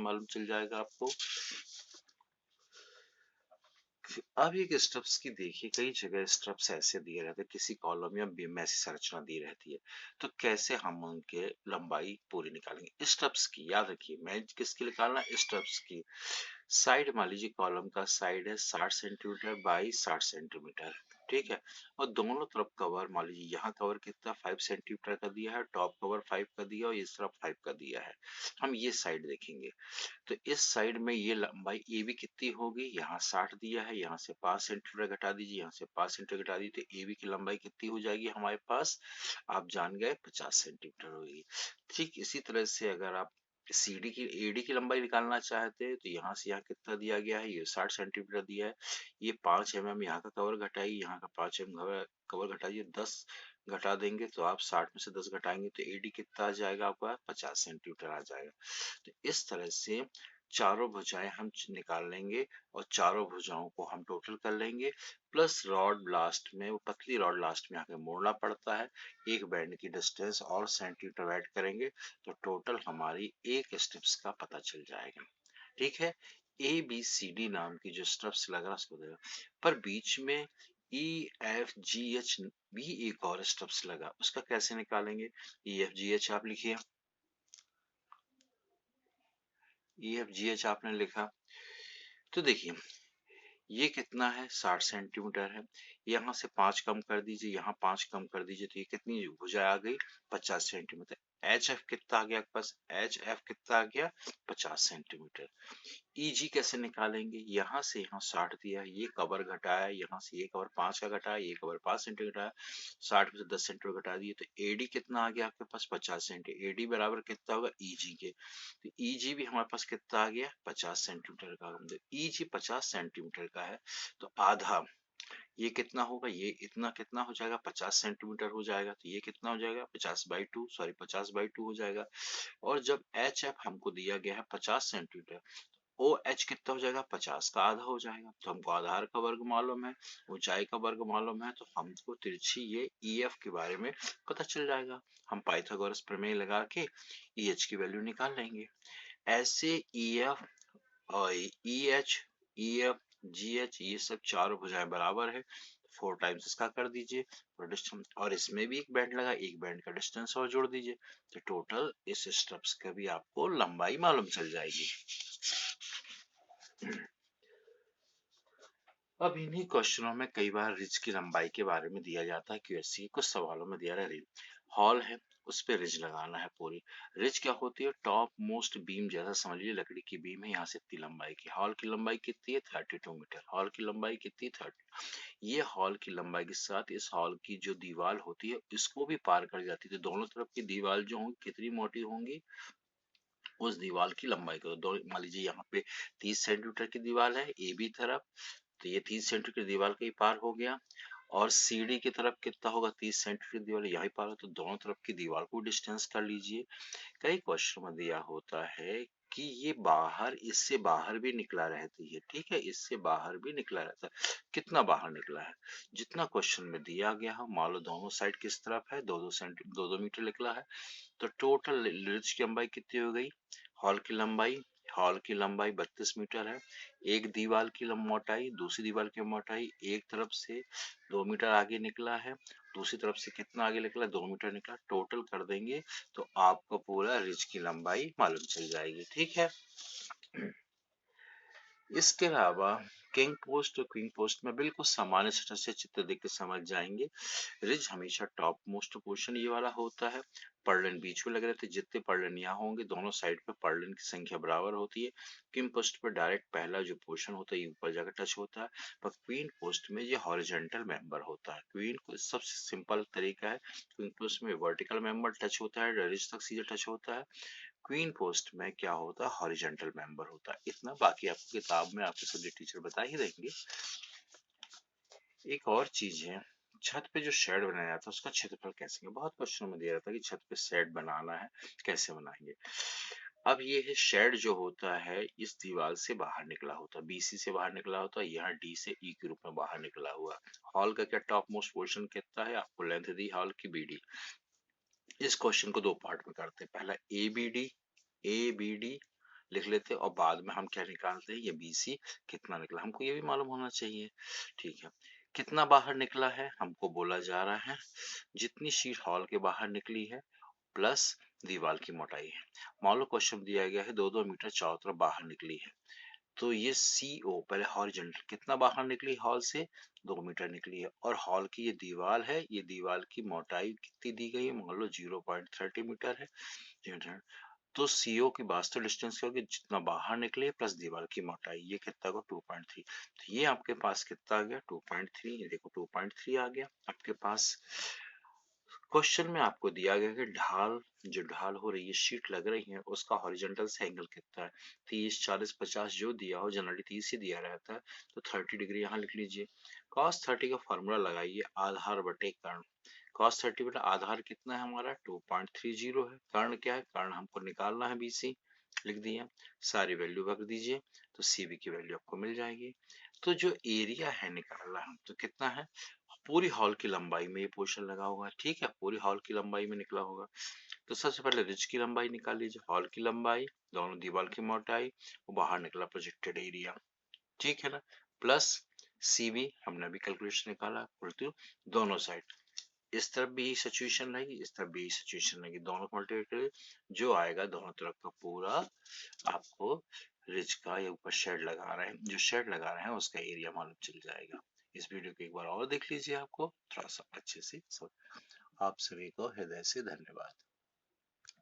मालूम चल जाएगा आपको। अब एक स्ट्रप्स की देखिए, कई जगह स्ट्रप्स ऐसे दिए रहते हैं, किसी कॉलम या बीम में ऐसी संरचना दी रहती है, तो कैसे हम उनके लंबाई पूरी निकालेंगे स्ट्रप्स की। याद रखिए, मैं किसकी निकालना, स्ट्रप्स की। साइड मान लीजिए कॉलम का साइड है 60 सेंटीमीटर बाई 60 सेंटीमीटर, ठीक है। और दोनों तरफ कवर मान लीजिए, यहाँ कवर कितना 5 सेंटीमीटर का दिया है, टॉप कवर 5 का दिया और इस तरफ 5 का दिया है। हम ये साइड देखेंगे, तो इस साइड में ये लंबाई ए बी कितनी होगी, यहाँ 60 दिया है, यहाँ से 5 सेंटीमीटर घटा दीजिए, यहाँ से 5 सेंटीमीटर घटा दीजिए, तो ए बी की लंबाई कितनी हो जाएगी हमारे पास, आप जान गए 50 सेंटीमीटर होगी। ठीक इसी तरह से अगर आप सीडी की एडी की लंबाई निकालना चाहते हैं, तो यहाँ से यहाँ कितना दिया गया है, ये 60 सेंटीमीटर दिया है, ये 5 mm यहाँ का कवर घटाइए, यहाँ का 5 mm कवर घटाइए, 10 घटा देंगे तो आप 60 में से 10 घटाएंगे तो एडी कितना आ जाएगा आपका, 50 सेंटीमीटर आ जाएगा। तो इस तरह से चारों भुजाएं हम निकाल लेंगे और चारों भुजाओं को हम टोटल कर लेंगे, प्लस रॉड लास्ट में, वो पतली रॉड लास्ट में आके मोड़ना पड़ता है, एक बैंड की डिस्टेंस और सेंटीमीटर ऐड करेंगे तो टोटल हमारी एक स्ट्रिप्स का पता चल जाएगा। ठीक है, ए बी सी डी नाम की जो स्ट्रिप्स लग रहा उसको देगा, पर बीच में ई एफ जी एच भी एक और स्ट्रिप्स लगा, उसका कैसे निकालेंगे। ई एफ जी एच आप लिखिए, ई एफ जी एच आपने लिखा, तो देखिए ये कितना है 60 सेंटीमीटर है, यहाँ से 5 कम कर दीजिए, यहाँ 5 कम कर दीजिए, तो ये कितनी भुजा आ गई 50 सेंटीमीटर। एच एफ कितना आ गया आपके पास, एच एफ कितना आ गया 50 सेंटीमीटर। ईजी कैसे निकालेंगे, यहाँ से यहाँ 60 दिया है, ये कवर घटाया, यहाँ से ये कवर 5 का घटाया, ये कवर 5 सेंटीमीटर घटाया, 60 में से 10 सेंटीमीटर घटा दिए, तो एडी कितना आ गया आपके पास 50 सेंटीमीटर। एडी बराबर कितना होगा ईजी के, तो ईजी भी हमारे पास कितना आ गया 50 सेंटीमीटर का। ईजी 50 सेंटीमीटर का है, तो आधा ये कितना होगा, ये इतना कितना हो जाएगा 50 सेंटीमीटर हो जाएगा, तो ये कितना हो जाएगा 50/2, सॉरी 50/2 हो जाएगा। और जब एच एफ हमको दिया गया है 50 सेंटीमीटर, ओ एच कितना हो जाएगा 50 का आधा हो जाएगा, तो हमको आधार का वर्ग मालूम है, ऊंचाई का वर्ग मालूम है, तो हमको तिरछी ये ई एफ के बारे में पता चल जाएगा। हम पाइथागोरस प्रमेय लगा के ई एच की वैल्यू निकाल लेंगे। ऐसे ई एफ और ई एच, ई एफ, जी एच, ये सब चारों भुजाएं बराबर है, 4 टाइम्स इसका कर दीजिए, और डिस्टेंस, और इसमें भी एक बैंड लगा, एक बैंड का डिस्टेंस और जोड़ दीजिए, तो टोटल इस स्ट्रप्स का भी आपको लंबाई मालूम चल जाएगी। अब इन्हीं क्वेश्चनों में कई बार रिज की लंबाई के बारे में दिया जाता है, क्यूएससी कुछ सवालों में दिया है हॉल है, उस पे रिज लगाना है पूरी। रिज क्या होती है, टॉप मोस्ट बीम, जैसा समझ लीजिए लकड़ी की बीम है, यहाँ से इतनी लंबाई की, हॉल की लंबाई कितनी है 32 मीटर, हॉल की लंबाई कितनी 30, ये हॉल की लंबाई के साथ इस हॉल की जो दीवार होती है इसको भी पार कर जाती है, तो दोनों तरफ की दीवार जो होंगी कितनी मोटी होंगी, उस दीवार की लंबाई को दो, मान लीजिए यहाँ पे 30 सेंटीमीटर की दीवार है ए बी तरफ, तो ये 30 सेंटीमीटर की दीवार का ही पार हो गया, और सीडी की तरफ कितना होगा 30 सेंटीमीटर की दीवार यही पार हो, तो दोनों तरफ की दीवार को डिस्टेंस कर लीजिए। कई क्वेश्चन में दिया होता है कि ये बाहर, इससे बाहर भी निकला रहती है, ठीक है, इससे बाहर भी निकला रहता है, कितना बाहर निकला है, जितना क्वेश्चन में दिया गया हो, मान लो दोनों साइड किस तरफ है, 2-2 मीटर निकला है, तो टोटल रिज की लंबाई कितनी हो गई, हॉल की लंबाई, हॉल की लंबाई 32 मीटर है, एक दीवार की मोटाई, दूसरी दीवार की मोटाई, एक तरफ से 2 मीटर आगे निकला है, दूसरी तरफ से कितना आगे निकला 2 मीटर निकला, टोटल कर देंगे तो आपको पूरा रिज की लंबाई मालूम चल जाएगी। ठीक है, इसके अलावा किंग पोस्ट और क्वीन पोस्ट में बिल्कुल सामान्य सतह से चित्र देख के समझ जाएंगे। रिज हमेशा टॉप मोस्ट पोर्शन ये वाला होता है, पर्लिन बीच में लगे रहते हैं, जितने पर्लिन यहाँ होंगे दोनों साइड पे पर्लिन की संख्या बराबर होती है। किंग पोस्ट पर डायरेक्ट पहला जो पोर्शन होता है ये ऊपर जाकर टच होता है, पर क्वीन पोस्ट में ये हॉरिजॉन्टल मेंबर होता है। क्वीन को सबसे सिंपल तरीका है, क्वीन पोस्ट में वर्टिकल मेंबर टच होता है, रिज तक सीधे टच होता है, क्वीन पोस्ट में क्या होता है हॉरिजॉन्टल मेंबर होता है। इतना बाकी आपको किताब में आपके सब्जेक्ट टीचर बता ही देंगे। एक और चीज है, छत पे जो शेड बनाया जाता है उसका क्षेत्रफल कैसे, बहुत क्वेश्चन में दिया जाता है कि छत पे शेड बनाना है कैसे बनाएंगे। अब ये है शेड जो होता है इस दीवार से बाहर निकला होता है, बीसी से बाहर निकला होता है, यहाँ डी से ई के रूप में बाहर निकला हुआ। हॉल का क्या टॉप मोस्ट पोर्शन कितना है, आपको लेंथ दी हॉल की बीडी। इस क्वेश्चन को दो पार्ट में करते हैं, पहला ए बी डी लिख लेते हैं और बाद में हम क्या निकालते हैं, ये BC कितना निकला हमको ये भी मालूम होना चाहिए। ठीक है, कितना बाहर निकला है हमको बोला जा रहा है जितनी शीट हॉल के बाहर निकली है प्लस दीवार की मोटाई है। मान लो क्वेश्चन दिया गया है 2-2 मीटर चारों तरफ बाहर निकली है, तो ये CO पहले हॉरिजॉन्टल कितना बाहर निकली हॉल से, 2 मीटर निकली है, और हॉल की ये दीवार है, ये दीवार की मोटाई कितनी दी गई है, मान लो 0.30 मीटर है। तो CO की वास्तव डिस्टेंस क्या होगी, जितना बाहर निकले प्लस दीवार की मोटाई, ये कितना होगा 2.3। तो ये आपके पास कितना आ गया 2.3, ये देखो 2.3 आ गया आपके पास। क्वेश्चन में आपको दिया गया कि ढाल, जो ढाल हो रही है शीट लग रही है उसका हॉरिजॉन्टल से एंगल कितना है, 30 40 50 जो दिया हो, जनरली 30 ही दिया रहता है, तो 30 डिग्री यहाँ लिख लीजिए। cos 30 का फॉर्मूला लगाइए, आधार बटे कर्ण। cos 30 बटा आधार कितना है हमारा 2.30 है, कर्ण क्या है, कर्ण हमको निकालना है BC, लिख दिया, सारी वैल्यू रख दीजिए, तो CB की वैल्यू आपको मिल जाएगी। तो जो एरिया है निकालना है तो कितना है, पूरी हॉल की लंबाई में ये पोर्शन लगा होगा, ठीक है, पूरी हॉल की लंबाई में निकला होगा। तो सबसे पहले रिज की लंबाई निकाल लीजिए, हॉल की लंबाई, दोनों दीवार की मोटाई, वो बाहर निकला प्रोजेक्टेड एरिया, ठीक है ना, प्लस CB हमने अभी कैलकुलेशन निकाला, उल्टू दोनों साइड, इस तरफ भी यही सिचुएशन रहेगी, इस तरफ भी यही सिचुएशन रहेगी, दोनों को मल्टीप्लाई करिए, जो आएगा दोनों तरफ का पूरा आपको रिज का, या ऊपर शेड लगा रहे हैं, जो शेड लगा रहे हैं उसका एरिया मालूम चल जाएगा। इस वीडियो को एक बार और देख लीजिए, आपको थोड़ा सा अच्छे से आप सभी को हृदय से धन्यवाद।